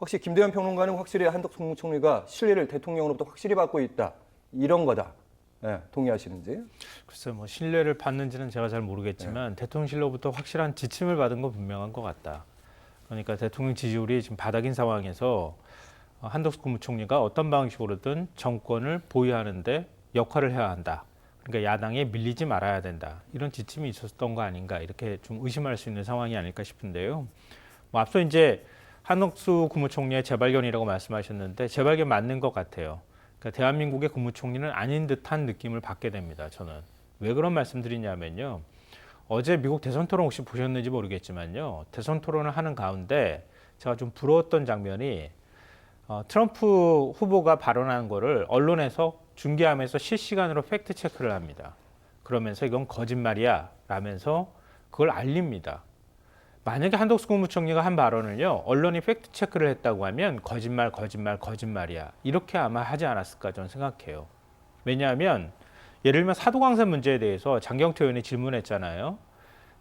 확실히 김대현 평론가는 확실히 한덕수 국무총리가 신뢰를 대통령으로부터 확실히 받고 있다. 이런 거다. 네, 동의하시는지? 글쎄 뭐 신뢰를 받는지는 제가 잘 모르겠지만 대통령실로부터 확실한 지침을 받은 건 분명한 것 같다. 그러니까 대통령 지지율이 지금 바닥인 상황에서 한덕수 국무총리가 어떤 방식으로든 정권을 보유하는데 역할을 해야 한다. 그러니까 야당에 밀리지 말아야 된다. 이런 지침이 있었던 거 아닌가 이렇게 좀 의심할 수 있는 상황이 아닐까 싶은데요. 뭐 앞서 이제 한덕수 국무총리의 재발견이라고 말씀하셨는데 재발견 맞는 것 같아요. 그러니까 대한민국의 국무총리는 아닌 듯한 느낌을 받게 됩니다. 저는 왜 그런 말씀드리냐면요. 어제 미국 대선 토론 혹시 보셨는지 모르겠지만요. 대선 토론을 하는 가운데 제가 좀 부러웠던 장면이 트럼프 후보가 발언한 거를 언론에서 중계하면서 실시간으로 팩트 체크를 합니다. 그러면서 이건 거짓말이야 라면서 그걸 알립니다. 만약에 한덕수 국무총리가 한 발언을요, 언론이 팩트 체크를 했다고 하면 거짓말이야. 이렇게 아마 하지 않았을까 저는 생각해요. 왜냐하면 예를 들면 사도광산 문제에 대해서 장경태 의원이 질문했잖아요.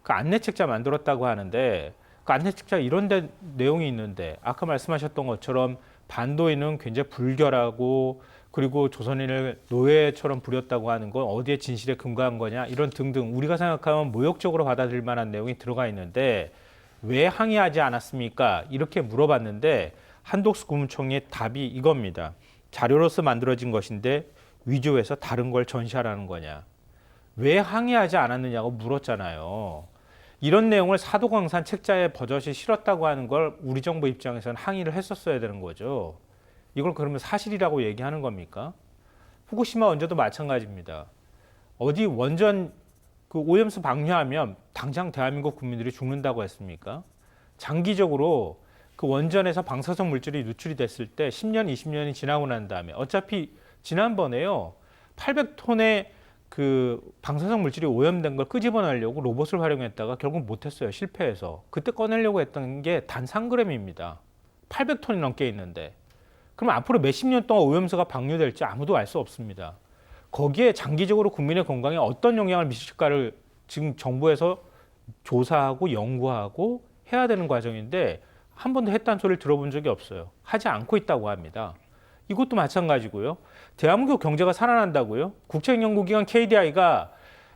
그 안내책자 만들었다고 하는데 그 안내책자 이런 내용이 있는데 아까 말씀하셨던 것처럼 반도인은 굉장히 불결하고 그리고 조선인을 노예처럼 부렸다고 하는 건 어디에 진실에 근거한 거냐 이런 등등 우리가 생각하면 모욕적으로 받아들일 만한 내용이 들어가 있는데 왜 항의하지 않았습니까? 이렇게 물어봤는데 한덕수 국무총리의 답이 이겁니다. 자료로서 만들어진 것인데 위조해서 다른 걸 전시하라는 거냐. 왜 항의하지 않았느냐고 물었잖아요. 이런 내용을 사도광산 책자에 버젓이 실었다고 하는 걸 우리 정부 입장에서는 항의를 했었어야 되는 거죠. 이걸 그러면 사실이라고 얘기하는 겁니까? 후쿠시마 원전도 마찬가지입니다. 어디 원전 그 오염수 방류하면 당장 대한민국 국민들이 죽는다고 했습니까? 장기적으로 그 원전에서 방사성 물질이 누출이 됐을 때 10년, 20년이 지나고 난 다음에 어차피 지난번에요. 800톤의 그 방사성 물질이 오염된 걸 끄집어내려고 로봇을 활용했다가 결국 못했어요. 실패해서. 그때 꺼내려고 했던 게 단 3g입니다. 800톤이 넘게 있는데. 그럼 앞으로 몇십 년 동안 오염수가 방류될지 아무도 알 수 없습니다. 거기에 장기적으로 국민의 건강에 어떤 영향을 미칠까를 지금 정부에서 조사하고 연구하고 해야 되는 과정인데 한 번도 했다는 소리를 들어본 적이 없어요. 하지 않고 있다고 합니다. 이것도 마찬가지고요. 대한민국 경제가 살아난다고요? 국책연구기관 KDI가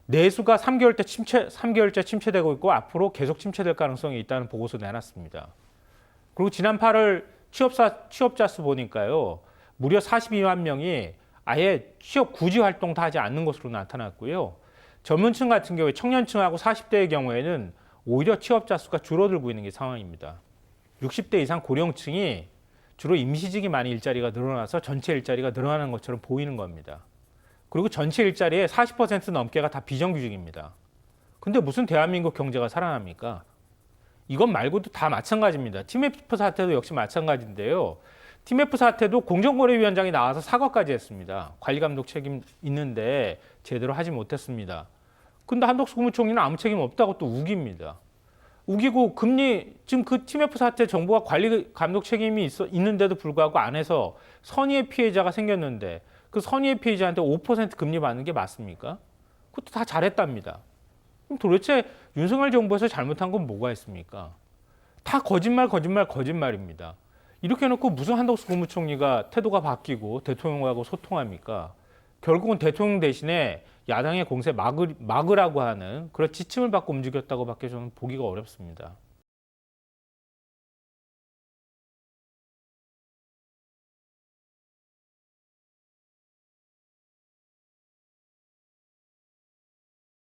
내수가 3개월째 침체되고 있고 앞으로 계속 침체될 가능성이 있다는 보고서 내놨습니다. 그리고 지난 8월 취업자 수 보니까요. 무려 42만 명이 아예 취업 구지 활동 다 하지 않는 것으로 나타났고요. 젊은층 같은 경우에 청년층하고 40대의 경우에는 오히려 취업자 수가 줄어들고 있는 게 상황입니다. 60대 이상 고령층이 주로 임시직이 많이 일자리가 늘어나서 전체 일자리가 늘어나는 것처럼 보이는 겁니다. 그리고 전체 일자리의 40% 넘게가 다 비정규직입니다. 근데 무슨 대한민국 경제가 살아납니까? 이것 말고도 다 마찬가지입니다. TMF 사태도 역시 마찬가지인데요. TMF 사태도 공정거래위원장이 나와서 사과까지 했습니다. 관리감독 책임 있는데 제대로 하지 못했습니다. 근데 한덕수 국무총리는 아무 책임 없다고 또 우깁니다. 우기고 금리 지금 그 TMF 사태 정부가 관리 감독 책임이 있는데도 불구하고 안 해서 선의의 피해자가 생겼는데 그 선의의 피해자한테 5% 금리 받는 게 맞습니까? 그것도 다 잘했답니다. 그럼 도대체 윤석열 정부에서 잘못한 건 뭐가 있습니까? 다 거짓말입니다. 이렇게 해놓고 무슨 한덕수 국무총리가 태도가 바뀌고 대통령하고 소통합니까? 결국은 대통령 대신에 야당의 공세 막으라고 하는 그런 지침을 받고 움직였다고밖에 저는 보기가 어렵습니다.